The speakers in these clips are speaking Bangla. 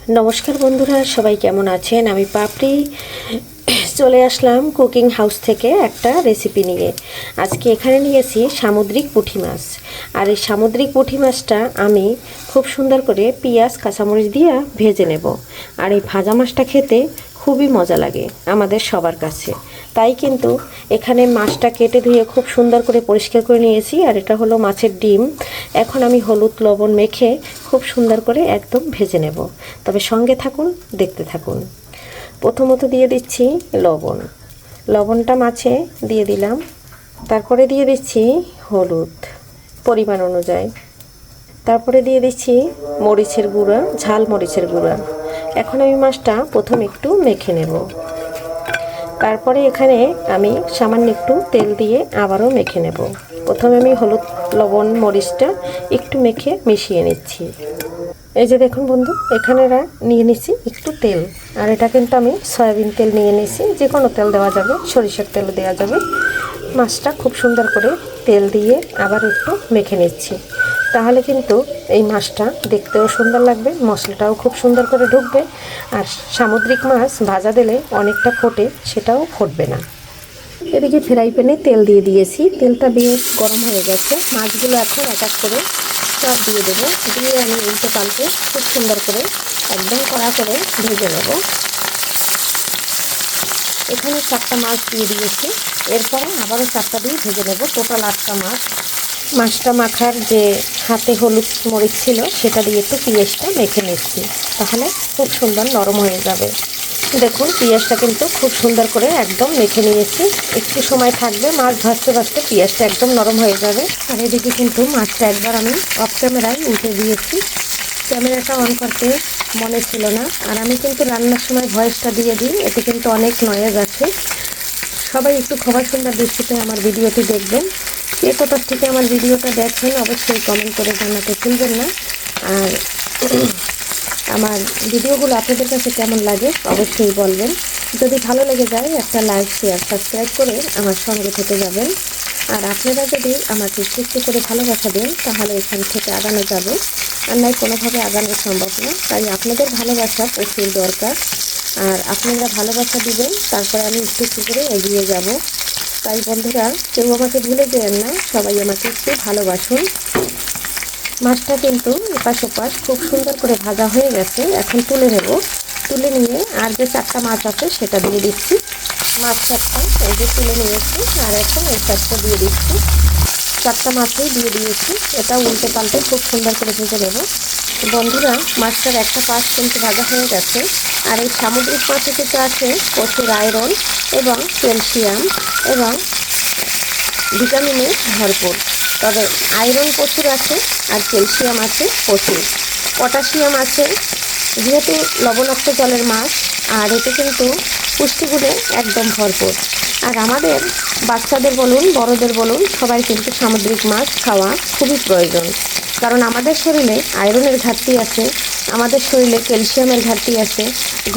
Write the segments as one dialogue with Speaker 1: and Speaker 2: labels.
Speaker 1: নমস্কার বন্ধুরা, সবাই কেমন আছেন? আমি পাপড়ি চলে আসলাম কুকিং হাউস থেকে একটা রেসিপি নিয়ে। আজকে এখানে নিয়েছি সামুদ্রিক পুঁটি মাছ। আর এই সামুদ্রিক পুঁটি মাছটা আমি খুব সুন্দর করে পেঁয়াজ কাঁচামরিচ দিয়ে ভেজে নেব। আর এই ভাজা মাছটা খেতে খুবই মজা লাগে আমাদের সবার কাছে। তাই কিন্তু এখানে মাছটা কেটে ধুয়ে খুব সুন্দর করে পরিষ্কার করে নিয়েছি। আর এটা হলো মাছের ডিম। এখন আমি হলুদ লবণ মেখে খুব সুন্দর করে একদম ভেজে নেব। তবে সঙ্গে থাকুন, দেখতে থাকুন। প্রথমত দিয়ে দিচ্ছি লবণটা মাছে দিয়ে দিলাম। তারপরে দিয়ে দিচ্ছি হলুদ পরিমাণ অনুযায়ী। তারপরে দিয়ে দিচ্ছি মরিচের গুঁড়া, ঝাল মরিচের গুঁড়া। এখন আমি মাছটা প্রথম একটু মেখে নেব। তারপরে এখানে আমি সামান্য একটু তেল দিয়ে আবারও মেখে নেব। প্রথমে আমি হলুদ লবণ মরিচটা একটু মেখে মিশিয়ে নিচ্ছি। এই যে দেখুন বন্ধু, এখানে নিয়ে নিচ্ছি একটু তেল। আর এটা কিন্তু আমি সয়াবিন তেল নিয়ে নিয়েছি, যে কোনো তেল দেওয়া যাবে, সরিষার তেলও দেওয়া যাবে। মাছটা খুব সুন্দর করে তেল দিয়ে আবার একটু মেখে নিচ্ছি। তাহলে কিন্তু এই মাছটা দেখতেও সুন্দর লাগবে, মশলাটাও খুব সুন্দর করে ঢুকবে। আর সামুদ্রিক মাছ ভাজা দিলে অনেকটা ফোটে, সেটাও ফুটবে না। এদিকে ফ্রাই প্যানে তেল দিয়ে দিয়েছি, তেলটা বেশ গরম হয়ে গেছে। মাছগুলো এখন এক এক করে সব দিয়ে দেবো। দিয়ে আমি উল্টে পাল্টে খুব সুন্দর করে একদম কড়া করে ভেজে নেব। এখানে 4টা মাছ দিয়ে দিয়েছি, এরপরে আবারও 4টা দিয়ে ভেজে নেব। টোটাল 8টা মাছ। মাছটা মাখার যে হাতে হলুদ মরিচ ছিল, সেটা দিয়ে একটু পেঁয়াজটা মেখে নিচ্ছি, তাহলে খুব সুন্দর নরম হয়ে যাবে। দেখুন পেঁয়াজটা কিন্তু খুব সুন্দর করে একদম মেখে নিয়েছি। একটু সময় থাকবে, মাছ ভাজতে ভাজতে পেঁয়াজটা একদম নরম হয়ে যাবে। আর এদিকে কিন্তু মাছটা একবার আমি অফ ক্যামেরায় উঠে দিয়েছি, ক্যামেরাটা অন করতে মনে ছিল না। আর আমি কিন্তু রান্নার সময় ভয়েসটা দিয়ে দিই, এতে কিন্তু অনেক নয়েজ আছে। সবাই একটু ক্ষমা সুন্দর দৃষ্টিতে আমার ভিডিওটি দেখবেন। কে কোথা থেকে আমার ভিডিওটা দেখেন অবশ্যই কমেন্ট করে জানাতে ভুলবেন না। আর আমার ভিডিওগুলো আপনাদের কাছে কেমন লাগে অবশ্যই বলবেন। যদি ভালো লেগে যায় একটা লাইক, শেয়ার, সাবস্ক্রাইব করে আমার সঙ্গে থেকে যাবেন। আর আপনারা যদি আমাকে একটু করে ভালোবাসা দেন, তাহলে এখান থেকে আগানো যাবে। আর নয় কোনোভাবে আগানো সম্ভব না। তাই আপনাদের ভালোবাসা প্রচুর দরকার। আর আপনারা ভালোবাসা দিবেন, তারপরে আমি একটু করে এগিয়ে যাব। তাই বন্ধুরা, কেউ আমাকে ভুলে যেন না, সবাই আমাকে একটু ভালোবাসুন। মাছটা কিন্তু এপাশ ওপাশ খুব সুন্দর করে ভাজা হয়ে গেছে। এখন তুলে নেব। তুলে নিয়ে আর যে 4টা মাছ আছে সেটা দিয়ে দিচ্ছি। মাছ 4টা এই যে তুলে নিয়েছি, আর এখন এই 4টা দিয়ে দিচ্ছি। 4টা মাছই দিয়ে দিয়েছি। এটা উল্টে পাল্টে খুব সুন্দর করে ভেজে নেব। বন্ধুরা, মাছটার একটা পাশ কিন্তু ভাজা হয়ে গেছে। আর এই সামুদ্রিক মাছে কিন্তু আছে প্রচুর আয়রন এবং ক্যালসিয়াম এবং ভিটামিনে ভরপুর। তবে আয়রন প্রচুর আছে, আর ক্যালসিয়াম আছে প্রচুর, পটাশিয়াম আছে। যেহেতু লবণাক্ত জলের মাছ, আর এতে কিন্তু পুষ্টিগুণে একদম ভরপুর। আর আমাদের বাচ্চাদের বলুন, বড়দের বলুন, সবাই কিন্তু সামুদ্রিক মাছ খাওয়া খুবই প্রয়োজন। কারণ আমাদের শরীরে আয়রনের ঘাটতি আছে, আমাদের শরীরে ক্যালসিয়ামের ঘাটতি আছে,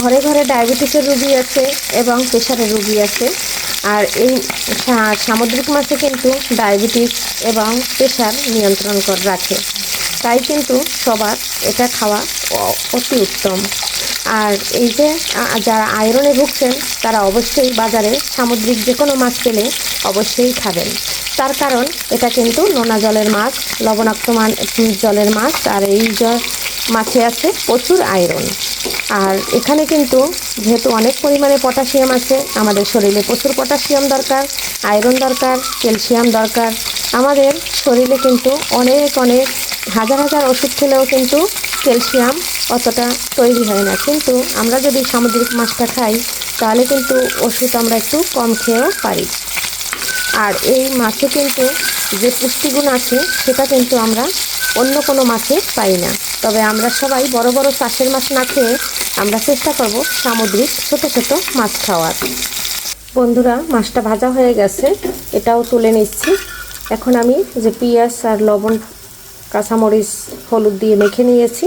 Speaker 1: ঘরে ঘরে ডায়াবেটিসের রোগী আছে এবং প্রেশারের রোগী আছে। আর এই সামুদ্রিক মাছে কিন্তু ডায়াবেটিস এবং প্রেশার নিয়ন্ত্রণ করে রাখে। তাই কিন্তু সবার এটা খাওয়া অতি উত্তম। আর এই যে যারা আয়রনে ভুগছেন, তারা অবশ্যই বাজারে সামুদ্রিক যে কোনো মাছ পেলে অবশ্যই খাবেন। তার কারণ এটা কিন্তু নোনা জলের মাছ, লবণাক্ত জলের মাছ। আর এই মাছে আছে প্রচুর আয়রন। আর এখানে কিন্তু যেহেতু অনেক পরিমাণে পটাশিয়াম আছে, আমাদের শরীরে প্রচুর পটাশিয়াম দরকার, আয়রন দরকার, ক্যালসিয়াম দরকার। আমাদের শরীরে কিন্তু অনেক হাজার হাজার ওষুধ খেলেও কিন্তু ক্যালসিয়াম অতটা তৈরি হয় না। কিন্তু আমরা যদি সামুদ্রিক মাছটা খাই, তাহলে কিন্তু ওষুধ আমরা একটু কম খেয়েও পারি। আর এই মাছে কিন্তু যে পুষ্টিগুণ আছে, সেটা কিন্তু আমরা অন্য কোনো মাছে পাই না। তবে আমরা সবাই বড় বড় চাষের মাছ না খেয়ে আমরা চেষ্টা করব সামুদ্রিক ছোট ছোট মাছ খাওয়ার। বন্ধুরা, মাছটা ভাজা হয়ে গেছে, এটাও তুলে নিচ্ছি। এখন আমি যে পেঁয়াজ আর লবণ, কাঁচামরিচ, হলুদ দিয়ে মেখে নিয়েছি,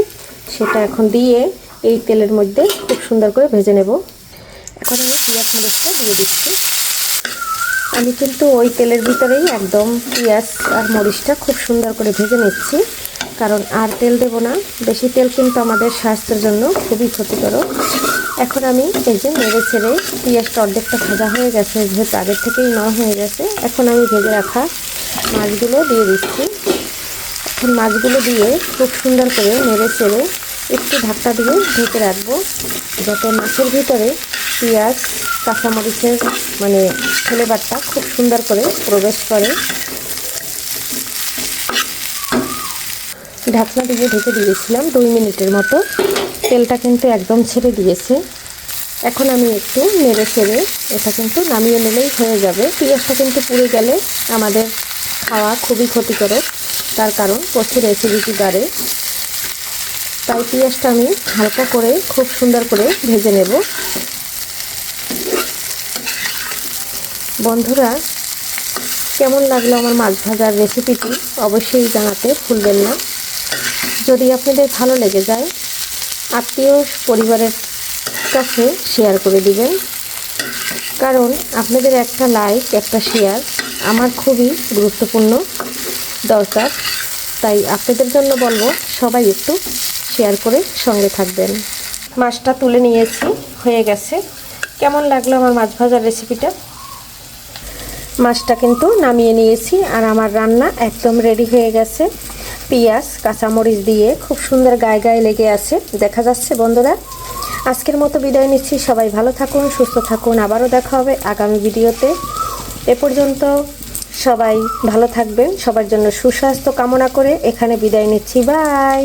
Speaker 1: সেটা এখন দিয়ে এই তেলের মধ্যে খুব সুন্দর করে ভেজে নেব। এখন আমি পেঁয়াজ মরিচটা দিয়ে দিচ্ছি। আমি কিন্তু ওই তেলের ভিতরেই একদম পেঁয়াজ আর মরিচটা খুব সুন্দর করে ভেজে নিচ্ছি। কারণ আর তেল দেব না। বেশি তেল কিন্তু আমাদের স্বাস্থ্যের জন্য খুবই ক্ষতিকারক। এখন আমি এই যে নেড়ে ছেড়ে পেঁয়াজটা অর্ধেকটা ভাজা হয়ে গেছে, যেহেতু আগের থেকেই নরম হয়ে গেছে। এখন আমি ভেজে রাখা মাছগুলো দিয়ে দিচ্ছি। এখন মাছগুলো দিয়ে খুব সুন্দর করে নেড়ে চেড়ে একটু ঢাকনা দিয়ে ঢেকে রাখবো, যাতে মাছের ভিতরে পেঁয়াজ কাঁচামরিচের ফ্লেভারটা খুব সুন্দর করে প্রবেশ করে। ঢাকনা দিয়ে ঢেকে দিয়েছিলাম 2 মিনিটের মতো। তেলটা কিন্তু একদম ছেড়ে দিয়েছে। এখন আমি একটু নেড়ে চেড়ে এটা কিন্তু নামিয়ে নিলেই হয়ে যাবে। পেঁয়াজটা কিন্তু পুড়ে গেলে আমাদের খাওয়া খুবই ক্ষতিকারক, তার কারণ প্রচুর অ্যাসিডিটি বাড়ে। তাই পেঁয়াজটা আমি হালকা করে খুব সুন্দর করে ভেজে নেব। বন্ধুরা, কেমন লাগলো আমার মাছ ভাজার রেসিপিটি অবশ্যই জানাতে ভুলবেন না। যদি আপনাদের ভালো লেগে যায়, আত্মীয় পরিবারের কাছে শেয়ার করে দিবেন, কারণ আপনাদের একটা লাইক, একটা শেয়ার আমার খুবই গুরুত্বপূর্ণ দরকার। তাই আপনাদের জন্য বলবো, সবাই একটু শেয়ার করে সঙ্গে থাকবেন। মাছটা তুলে নিয়েছি, হয়ে গেছে। কেমন লাগলো আমার মাছ ভাজার রেসিপিটা? মাছটা কিন্তু নামিয়ে নিয়েছি, আর আমার রান্না একদম রেডি হয়ে গেছে। পেঁয়াজ কাঁচামরিচ দিয়ে খুব সুন্দর গায়ে গায়ে লেগে আছে, দেখা যাচ্ছে। বন্ধুরা, আজকের মতো বিদায় নিচ্ছি। সবাই ভালো থাকুন, সুস্থ থাকুন। আবারও দেখা হবে আগামী ভিডিওতে। এ পর্যন্ত সবাই ভালো থাকবেন। সবার জন্য সুস্বাস্থ্য কামনা করে এখানে বিদায় নিচ্ছি। বাই।